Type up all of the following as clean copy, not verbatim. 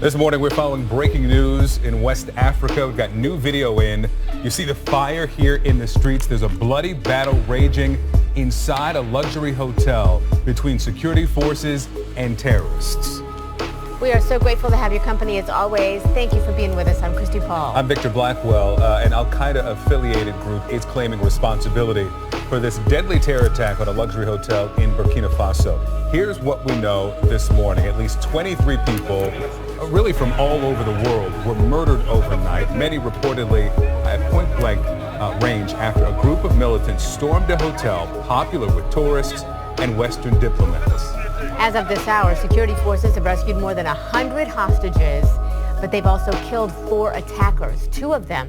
This morning, we're following breaking news in West Africa. We've got new video in. You see the fire here in the streets. There's a bloody battle raging inside a luxury hotel between security forces and terrorists. We are so grateful to have your company as always. Thank you for being with us. I'm Christy Paul. I'm Victor Blackwell. An al-Qaeda affiliated group is claiming responsibility for this deadly terror attack on a luxury hotel in Burkina Faso. Here's what we know this morning. At least 23 people, really from all over the world, were murdered overnight. Many reportedly at point-blank range after a group of militants stormed a hotel popular with tourists and Western diplomats. As of this hour, security forces have rescued more than 100 hostages, but they've also killed 4 attackers. 2 of them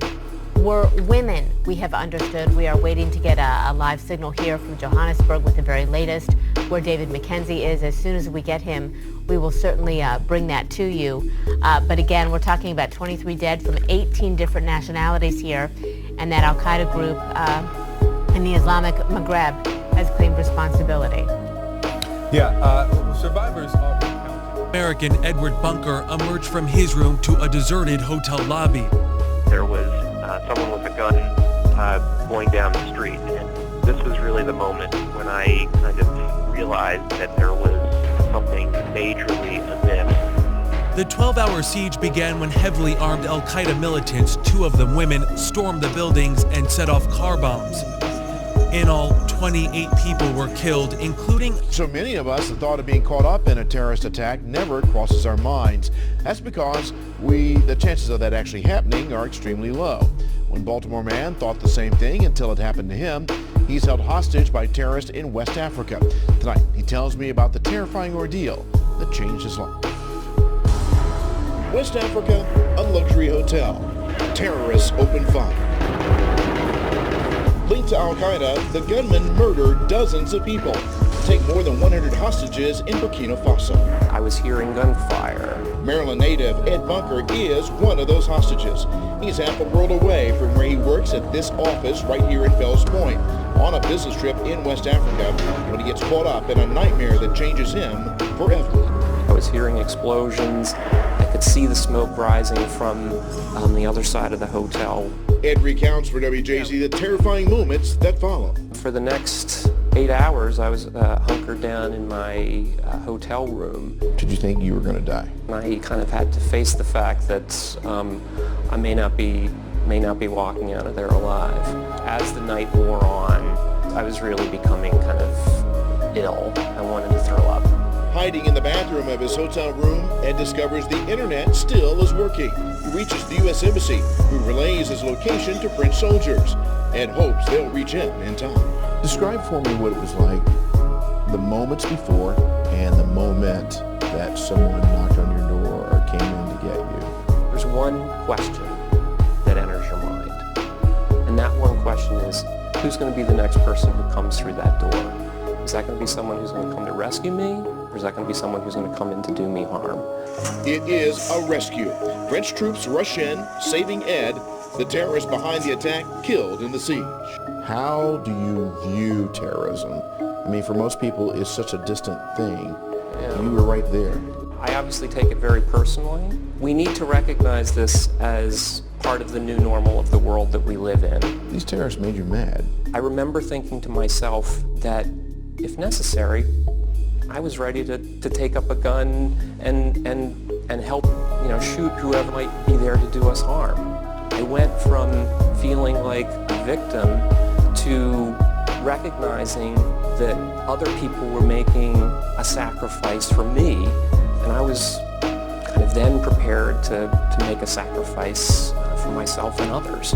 were women, we have understood. We are waiting to get a live signal here from Johannesburg with the very latest, where David McKenzie is. As soon as we get him, we will certainly bring that to you. But again, we're talking about 23 dead from 18 different nationalities here, and that al-Qaeda group in the Islamic Maghreb has claimed responsibility. Survivors are... American Edward Bunker emerged from his room to a deserted hotel lobby. There was someone with a gun going down the street, and this was really the moment when I kind of realized that there was something majorly amiss. The 12-hour siege began when heavily armed al-Qaeda militants, 2 of them women, stormed the buildings and set off car bombs. In all, 28 people were killed, including... So many of us, the thought of being caught up in a terrorist attack never crosses our minds. That's because the chances of that actually happening are extremely low. One Baltimore man thought the same thing until it happened to him. He's held hostage by terrorists in West Africa. Tonight, he tells me about the terrifying ordeal that changed his life. West Africa, a luxury hotel. Terrorists open fire. Linked to al-Qaeda, the gunman murdered dozens of people to take more than 100 hostages in Burkina Faso. I was hearing gunfire. Maryland native Ed Bunker is one of those hostages. He's half a world away from where he works at this office right here in Fells Point, on a business trip in West Africa, when he gets caught up in a nightmare that changes him forever. I was hearing explosions. I could see the smoke rising from the other side of the hotel. Ed recounts for WJZ the terrifying moments that follow. For the next 8 hours, I was hunkered down in my hotel room. Did you think you were going to die? And I kind of had to face the fact that I may not be walking out of there alive. As the night wore on, I was really becoming kind of ill. I wanted to throw up. Hiding in the bathroom of his hotel room, Ed discovers the internet still is working. He reaches the U.S. Embassy, who relays his location to French soldiers. Ed hopes they'll reach him in time. Describe for me what it was like the moments before and the moment that someone knocked on your door or came in to get you. There's one question that enters your mind. And that one question is, who's going to be the next person who comes through that door? Is that going to be someone who's going to come to rescue me? Or is that going to be someone who's going to come in to do me harm? It is a rescue. French troops rush in, saving Ed, the terrorist behind the attack killed in the siege. How do you view terrorism? I mean, for most people, it's such a distant thing. Yeah. You were right there. I obviously take it very personally. We need to recognize this as part of the new normal of the world that we live in. These terrorists made you mad. I remember thinking to myself that, if necessary, I was ready to take up a gun and help, shoot whoever might be there to do us harm. I went from feeling like a victim to recognizing that other people were making a sacrifice for me, and I was kind of then prepared to make a sacrifice for myself and others.